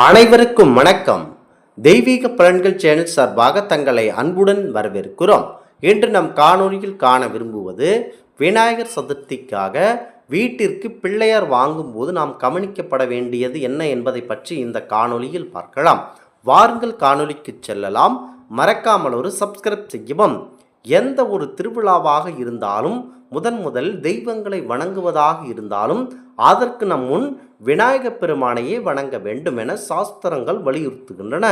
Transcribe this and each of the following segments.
அனைவருக்கும் வணக்கம். தெய்வீக பலன்கள் சேனல் சார்பாக தங்களை அன்புடன் வரவேற்கிறோம். இன்று நம் காணொளியில் காண விரும்புவது விநாயகர் சதுர்த்திக்காக வீட்டிற்கு பிள்ளையார் வாங்கும்போது நாம் கவனிக்கப்பட வேண்டியது என்ன என்பதை பற்றி இந்த காணொளியில் பார்க்கலாம். வாருங்கள் காணொளிக்கு செல்லலாம். மறக்காமல் ஒரு சப்ஸ்கிரைப் செய்யவும். எந்த ஒரு திருவிழாவாக இருந்தாலும் முதலில் தெய்வங்களை வணங்குவதாக இருந்தாலும் அதற்கு நம் முன் விநாயகப் பெருமானையே வணங்க வேண்டும் என சாஸ்திரங்கள் வலியுறுத்துகின்றன.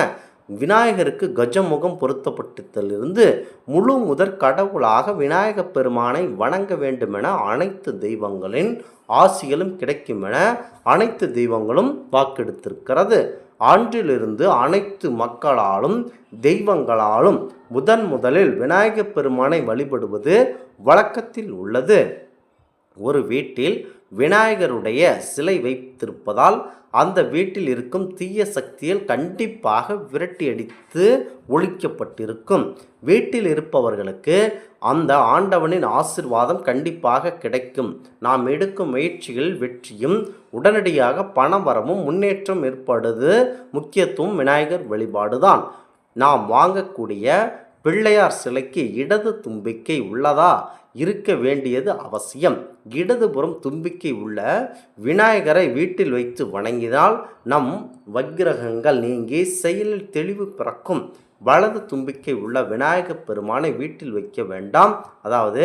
விநாயகருக்கு கஜமுகம் பொருத்தப்பட்டதிலிருந்து முழு முதற் கடவுளாக விநாயகப் பெருமானை வணங்க வேண்டும் என அனைத்து தெய்வங்களின் ஆசிகளும் கிடைக்கும் என அனைத்து தெய்வங்களும் வாக்கெடுத்திருக்கிறது. அன்றிலிருந்து அனைத்து மக்களாலும் தெய்வங்களாலும் முதலில் விநாயகப் பெருமானை வழிபடுவது வழக்கத்தில் உள்ளது. ஒரு வீட்டில் விநாயகருடைய சிலை வைத்திருப்பதால் அந்த வீட்டில் இருக்கும் தீய சக்தியில் கண்டிப்பாக விரட்டியடித்து ஒழிக்கப்பட்டிருக்கும். வீட்டில் இருப்பவர்களுக்கு அந்த ஆண்டவனின் ஆசிர்வாதம் கண்டிப்பாக கிடைக்கும். நாம் எடுக்கும் முயற்சிகளில் வெற்றியும் உடனடியாக பண வரவும் முன்னேற்றம் ஏற்படுவது முக்கியத்துவம் விநாயகர் வழிபாடுதான். நாம் வாங்கக்கூடிய பிள்ளையார் சிலைக்கு இடது தும்பிக்கை உள்ளதா இருக்க வேண்டியது அவசியம். இடதுபுறம் தும்பிக்கை உள்ள விநாயகரை வீட்டில் வைத்து வணங்கினால் நம் வக்கிரகங்கள் நீங்கி செயலில் தெளிவு பிறக்கும். வலது தும்பிக்கை உள்ள விநாயகப் பெருமானை வீட்டில் வைக்க வேண்டாம். அதாவது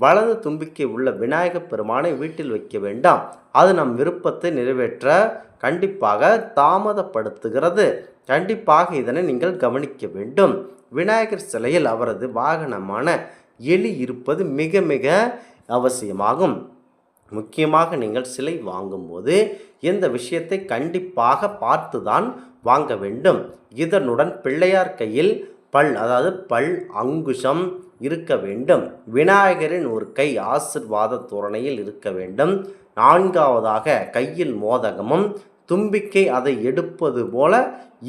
வலது தும்பிக்கை உள்ள விநாயகப் பெருமானை வீட்டில் வைக்க வேண்டாம். அது நம் விருப்பத்தை நிறைவேற்ற கண்டிப்பாக தாமதப்படுத்துகிறது. கண்டிப்பாக இதனை நீங்கள் கவனிக்க வேண்டும். விநாயகர் சிலையில் அவரது வாகனமான எலி இருப்பது மிக மிக அவசியமாகும். முக்கியமாக நீங்கள் சிலை வாங்கும்போது இந்த விஷயத்தை கண்டிப்பாக பார்த்துதான் வாங்க வேண்டும். இதனுடன் பிள்ளையார் கையில் பல் அங்குஷம் இருக்க வேண்டும். விநாயகரின் ஒரு கை ஆசிர்வாத தோரணையில் இருக்க வேண்டும். நான்காவதாக கையில் மோதகமும் தும்பிக்கை அதை எடுப்பது போல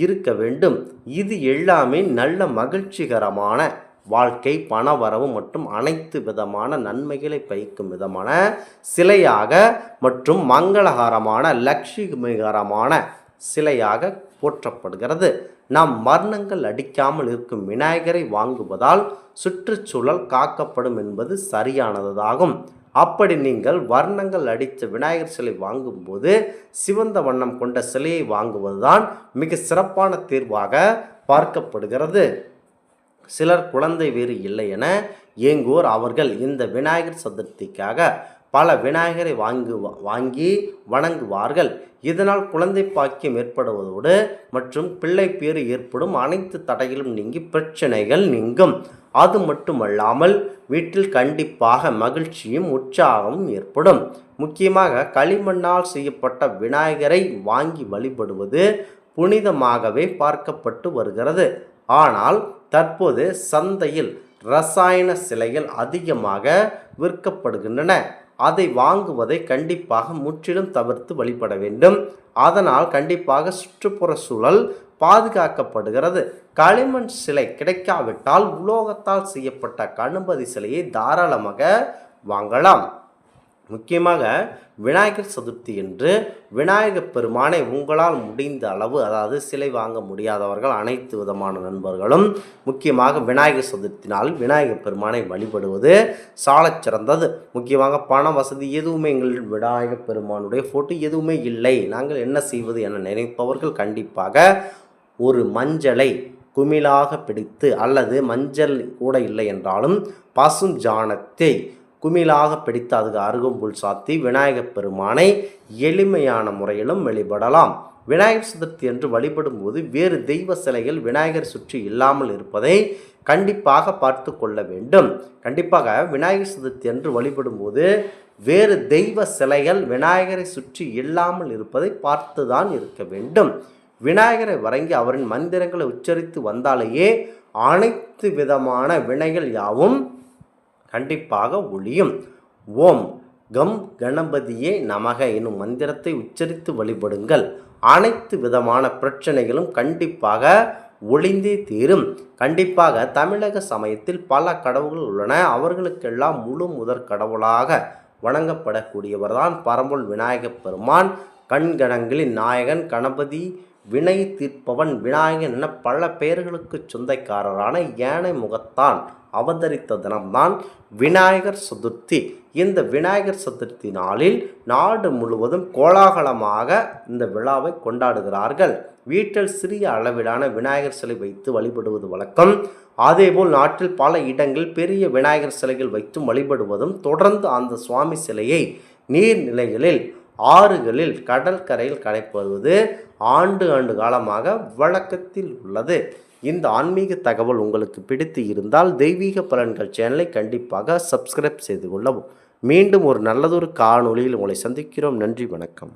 இருக்க வேண்டும். இது எல்லாமே நல்ல மகிழ்ச்சிகரமான வாழ்க்கை, பணவரவு மற்றும் அனைத்து விதமான நன்மைகளை பயக்கும் விதமான சிலையாக மற்றும் மங்களகரமான லட்சுமிகரமான சிலையாக போற்றப்படுகிறது. நாம் வர்ணங்கள் அடிக்காமல் இருக்கும் விநாயகரை வாங்குவதால் சுற்றுச்சூழல் காக்கப்படும் என்பது சரியானதாகும். அப்படி நீங்கள் வர்ணங்கள் அடித்த விநாயகர் சிலை வாங்கும்போது சிவந்த வண்ணம் கொண்ட சிலையை வாங்குவதுதான் மிக சிறப்பான தீர்வாக பார்க்கப்படுகிறது. சிலர் குழந்தை வேறு இல்லை என ஏங்குவோர் அவர்கள் இந்த விநாயகர் சதுர்த்திக்காக பல விநாயகரை வாங்கி வணங்குவார்கள். இதனால் குழந்தை பாக்கியம் ஏற்படுவதோடு மற்றும் பிள்ளை பேறு ஏற்படும் அனைத்து தடைகளும் நீங்கி பிரச்சனைகள் நீங்கும். அது மட்டுமல்லாமல் வீட்டில் கண்டிப்பாக மகிழ்ச்சியும் உற்சாகமும் ஏற்படும். முக்கியமாக களிமண்ணால் செய்யப்பட்ட விநாயகரை வாங்கி வழிபடுவது புனிதமாகவே பார்க்கப்பட்டு வருகிறது. ஆனால் தற்போது சந்தையில் ரசாயன சிலைகள் அதிகமாக விற்கப்படுகின்றன. அதை வாங்குவதை கண்டிப்பாக முற்றிலும் தவிர்த்து வழிபட வேண்டும். அதனால் கண்டிப்பாக சுற்றுப்புற சூழல் பாதுகாக்கப்படுகிறது. களிமண் சிலை கிடைக்காவிட்டால் உலோகத்தால் செய்யப்பட்ட கணபதி சிலையை தாராளமாக வாங்கலாம். முக்கியமாக விநாயகர் சதுர்த்தி என்று விநாயகப் பெருமானை உங்களால் முடிந்த அளவு, அதாவது சிலை வாங்க முடியாதவர்கள் அனைத்து விதமான நண்பர்களும் முக்கியமாக விநாயகர் சதுர்த்தி நாள் விநாயகப் பெருமானை வழிபடுவது சாலச் சிறந்தது. முக்கியமாக பண வசதி எதுவுமே எங்கள் விநாயகப் பெருமானுடைய ஃபோட்டோ எதுவுமே இல்லை, நாங்கள் என்ன செய்வது என நினைப்பவர்கள் கண்டிப்பாக ஒரு மஞ்சளை குமிழாக பிடித்து அல்லது மஞ்சள் கூட இல்லை என்றாலும் பசும் ஜானத்தை குமிழாக பிடித்து அதுக்கு அருகம்புல் சாத்தி விநாயகப் பெருமானை எளிமையான முறையிலும் வழிபடலாம். விநாயகர் சதுர்த்தி என்று வழிபடும் போது வேறு தெய்வ சிலைகள் விநாயகர் சுற்றி இல்லாமல் இருப்பதை கண்டிப்பாக பார்த்து கொள்ள வேண்டும். கண்டிப்பாக விநாயகர் சதுர்த்தி என்று வழிபடும் போது வேறு தெய்வ சிலைகள் விநாயகரை சுற்றி இல்லாமல் இருப்பதை பார்த்து தான் இருக்க வேண்டும். விநாயகரை வணங்கி அவரின் மந்திரங்களை உச்சரித்து வந்தாலேயே அனைத்து விதமான வினைகள் யாவும் கண்டிப்பாக ஒழியும். ஓம் கம் கணபதியே நமக எனும் மந்திரத்தை உச்சரித்து வழிபடுங்கள். அனைத்து விதமான பிரச்சனைகளும் கண்டிப்பாக ஒளிந்தே தீரும். கண்டிப்பாக தமிழக சமயத்தில் பல கடவுள்கள் உள்ளன. அவர்களுக்கெல்லாம் முழு முதற் கடவுளாக வணங்கப்படக்கூடியவர்தான் பரம்பொருள் விநாயகப் பெருமான். கண்கணங்களின் நாயகன் கணபதி வினை தீர்ப்பவன் விநாயகன் என பல பெயர்களுக்கு சொந்தக்காரரான யானை முகத்தான் அவதரித்த தினம்தான் விநாயகர் சதுர்த்தி. இந்த விநாயகர் சதுர்த்தி நாளில் நாடு முழுவதும் கோலாகலமாக இந்த விழாவை கொண்டாடுகிறார்கள். வீட்டில் சிறிய அளவிலான விநாயகர் சிலை வைத்து வழிபடுவது வழக்கம். அதேபோல் நாட்டில் பல இடங்களில் பெரிய விநாயகர் சிலைகள் வைத்து வழிபடுவதும், தொடர்ந்து அந்த சுவாமி சிலையை நீர்நிலைகளில், ஆறுகளில், கடற்கரையில் கரைப்படுவது ஆண்டு காலமாக வழக்கத்தில் உள்ளது. இந்த ஆன்மீக தகவல் உங்களுக்கு பிடித்து இருந்தால் தெய்வீக பலன்கள் சேனலை கண்டிப்பாக சப்ஸ்கிரைப் செய்து கொள்ளவும். மீண்டும் ஒரு நல்லதொரு காணொளியில் உங்களை சந்திக்கிறோம். நன்றி, வணக்கம்.